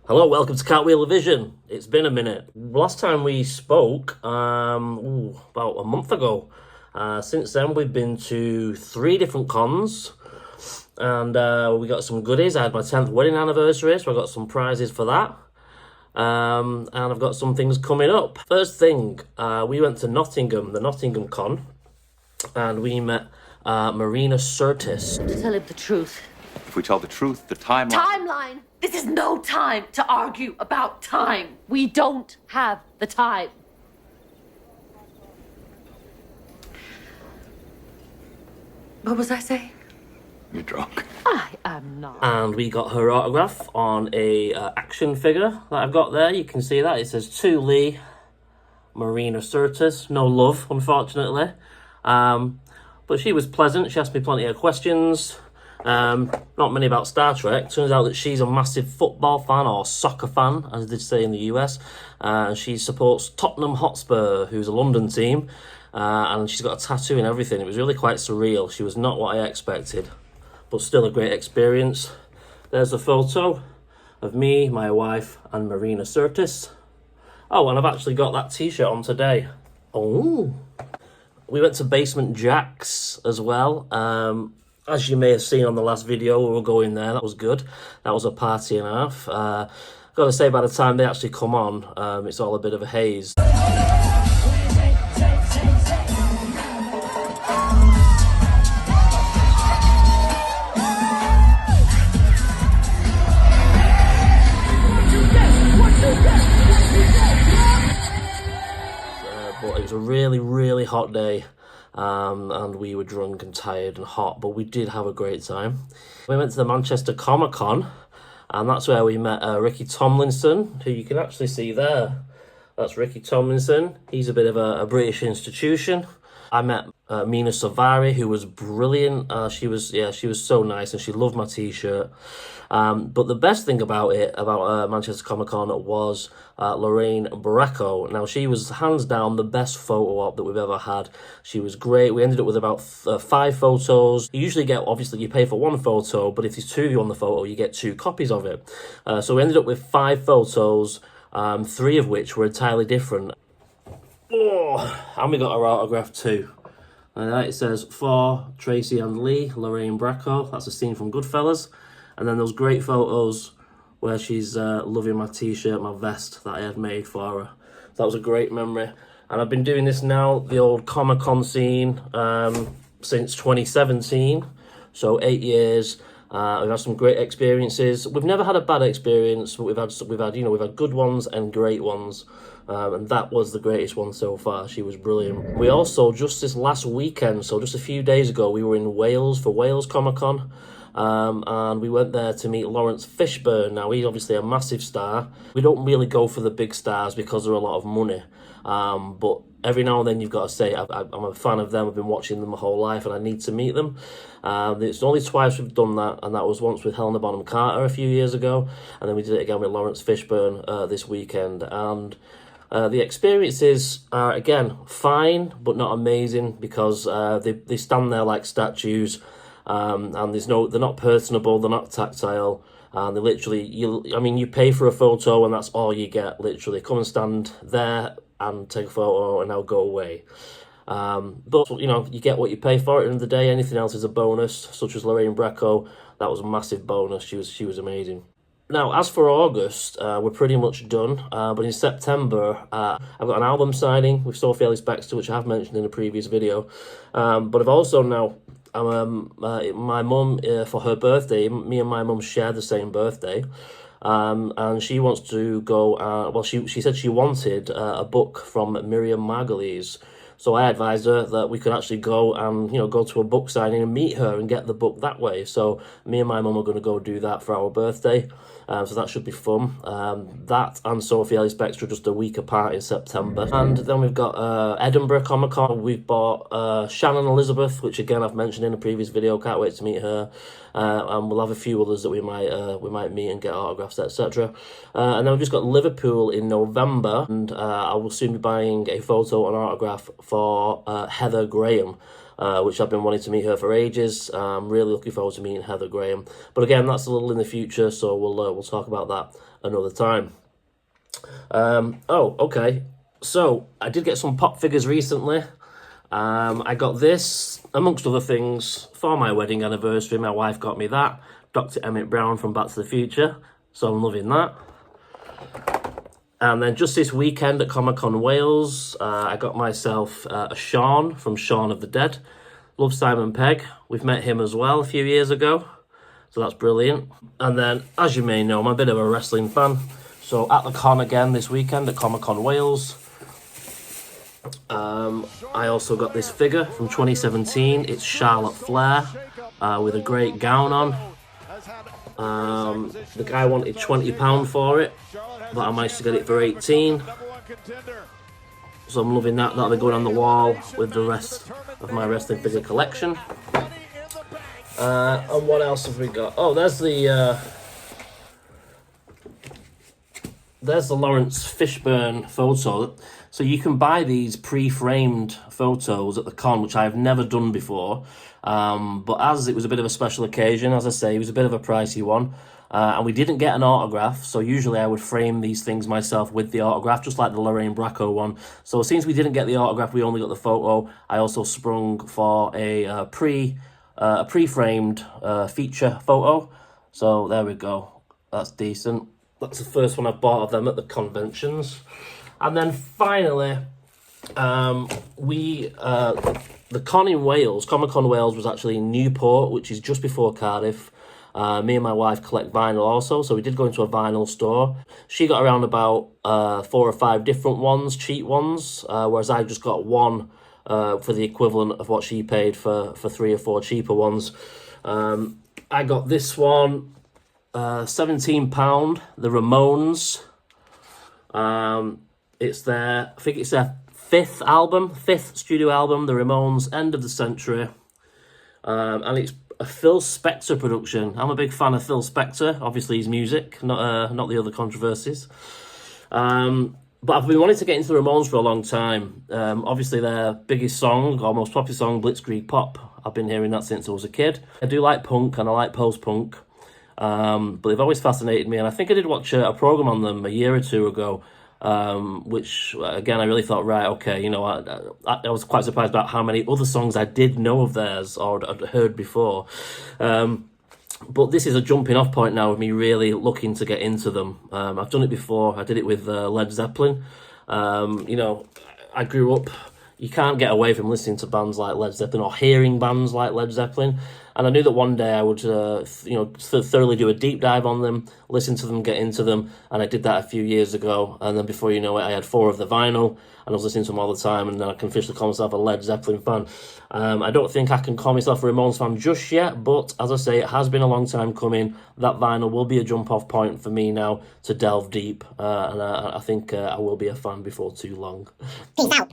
Hello, welcome to Cartwheel Vision. It's been a minute. Last time we spoke, about a month ago. Since then, we've been to 3 different cons, and we got some goodies. I had my 10th wedding anniversary, so I got some prizes for that. And I've got some things coming up. First thing, we went to Nottingham, the Nottingham con, and we met Marina Sirtis. To tell him the truth. If we tell the truth, the timeline... Timeline! This is no time to argue about time. We don't have the time. What was I saying? You're drunk. I am not. And we got her autograph on a action figure that I've got there. You can see that. It says, to Lee, Marina Sirtis. No love, unfortunately. But she was pleasant. She asked me plenty of questions. Not many about Star Trek. Turns out that she's a massive football fan, or soccer fan, as they say in the US. She supports Tottenham Hotspur, who's a London team. And she's got a tattoo and everything. It was really quite surreal. She was not what I expected, but still a great experience. There's a photo of me, my wife, and Marina Sirtis. Oh, and I've actually got that t-shirt on today. Oh. We went to Basement Jack's as well. As you may have seen on the last video, we were going there. That was good. That was a party and a half. Got to say, by the time they actually come on, it's all a bit of a haze. But it was a really, really hot day. And we were drunk and tired and hot, but we did have a great time. We went to the Manchester Comic Con, and that's where we met Ricky Tomlinson, who you can actually see there. That's Ricky Tomlinson. He's a bit of a British institution. I met Mina Savari, who was brilliant. She was so nice, and she loved my t-shirt. But the best thing about Manchester Comic Con was Lorraine Bracco. Now, she was hands down the best photo op that we've ever had. She was great. We ended up with about 5 photos. You usually get, obviously, you pay for 1 photo, but if there's 2 of you on the photo, you get 2 copies of it. So we ended up with 5 photos, 3 of which were entirely different. Oh, and we got her autograph too. It says, for Tracy and Lee, Lorraine Bracco. That's a scene from Goodfellas. And then those great photos where she's loving my t-shirt, my vest that I had made for her. That was a great memory. And I've been doing this now, the old Comic-Con scene, since 2017. So 8 years. We've had some great experiences. We've never had a bad experience, but we've had good ones and great ones. And that was the greatest one so far. She was brilliant. We also, just this last weekend, so just a few days ago, we were in Wales for Wales Comic-Con. And we went there to meet Lawrence Fishburne. Now, he's obviously a massive star. We don't really go for the big stars because they're a lot of money. But every now and then you've got to say, I'm a fan of them. I've been watching them my whole life and I need to meet them. It's only twice we've done that, and that was once with Helena Bonham Carter a few years ago. And then we did it again with Lawrence Fishburne this weekend. And the experiences are, again, fine, but not amazing because they stand there like statues. And they're not personable, they're not tactile, and they literally, you pay for a photo and that's all you get, literally. Come and stand there and take a photo and now go away. But, you get what you pay for at the end of the day. Anything else is a bonus, such as Lorraine Bracco. That was a massive bonus. She was amazing. Now, as for August, we're pretty much done, but in September, I've got an album signing with Sophie Ellis-Bextor, which I have mentioned in a previous video, but I've also now, my mum, for her birthday, me and my mum share the same birthday, and she wants to go, she said she wanted a book from Miriam Margolyes. So I advised her that we could actually go and, go to a book signing and meet her and get the book that way. So me and my mum are going to go do that for our birthday. So that should be fun. That and Sophie Ellis-Bextor just a week apart in September. And then we've got Edinburgh Comic Con. We've bought Shannon Elizabeth, which again I've mentioned in a previous video. Can't wait to meet her. And we'll have a few others that we might meet and get autographs, etc. And then we've just got Liverpool in November, and I will soon be buying a photo and autograph for Heather Graham, which I've been wanting to meet her for ages. I'm really looking forward to meeting Heather Graham. But again, that's a little in the future, so we'll talk about that another time. Oh, okay. So I did get some pop figures recently. I got this, amongst other things, for my wedding anniversary. My wife got me that. Dr. Emmett Brown from Back to the Future. So I'm loving that. And then just this weekend at Comic-Con Wales, I got myself a Shaun from Shaun of the Dead. Love Simon Pegg. We've met him as well a few years ago. So that's brilliant. And then, as you may know, I'm a bit of a wrestling fan. So at the con again this weekend at Comic-Con Wales. I also got this figure from 2017. It's Charlotte Flair with a great gown on. The guy wanted £20 for it, but I managed to get it for 18. So I'm loving that. That'll be going on the wall with the rest of my wrestling figure collection. And what else have we got? Oh, there's the Lawrence Fishburne photo. So you can buy these pre-framed photos at the con, which I've never done before. But as it was a bit of a special occasion, as I say, it was a bit of a pricey one. And we didn't get an autograph, so usually I would frame these things myself with the autograph, just like the Lorraine Bracco one. So since we didn't get the autograph, we only got the photo. I also sprung for a pre-framed feature photo. So there we go. That's decent. That's the first one I've bought of them at the conventions. And then finally, the con in Wales, Comic-Con Wales, was actually in Newport, which is just before Cardiff. Me and my wife collect vinyl also, so we did go into a vinyl store. She got around about 4 or 5 different ones, cheap ones, whereas I just got one for the equivalent of what she paid for 3 or 4 cheaper ones. I got this one, £17, the Ramones. It's their, I think it's their 5th studio album, the Ramones, End of the Century. And it's a Phil Spector production. I'm a big fan of Phil Spector, obviously his music, not the other controversies. But I've been wanting to get into the Ramones for a long time. Obviously their biggest song, or most popular song, Blitzkrieg Pop. I've been hearing that since I was a kid. I do like punk and I like post-punk. But they've always fascinated me, and I think I did watch a program on them a year or two ago, which again I really thought, right, okay, you know, I was quite surprised about how many other songs I did know of theirs or had heard before. But this is a jumping off point now of me really looking to get into them. I've done it before. I did it with Led Zeppelin. You know, I grew up, you can't get away from listening to bands like Led Zeppelin or hearing bands like Led Zeppelin. And I knew that one day I would, thoroughly do a deep dive on them, listen to them, get into them. And I did that a few years ago. And then before you know it, I had 4 of the vinyl, and I was listening to them all the time. And then I can officially call myself a Led Zeppelin fan. I don't think I can call myself a Ramones fan just yet. But as I say, it has been a long time coming. That vinyl will be a jump-off point for me now to delve deep. And I think I will be a fan before too long. Peace out.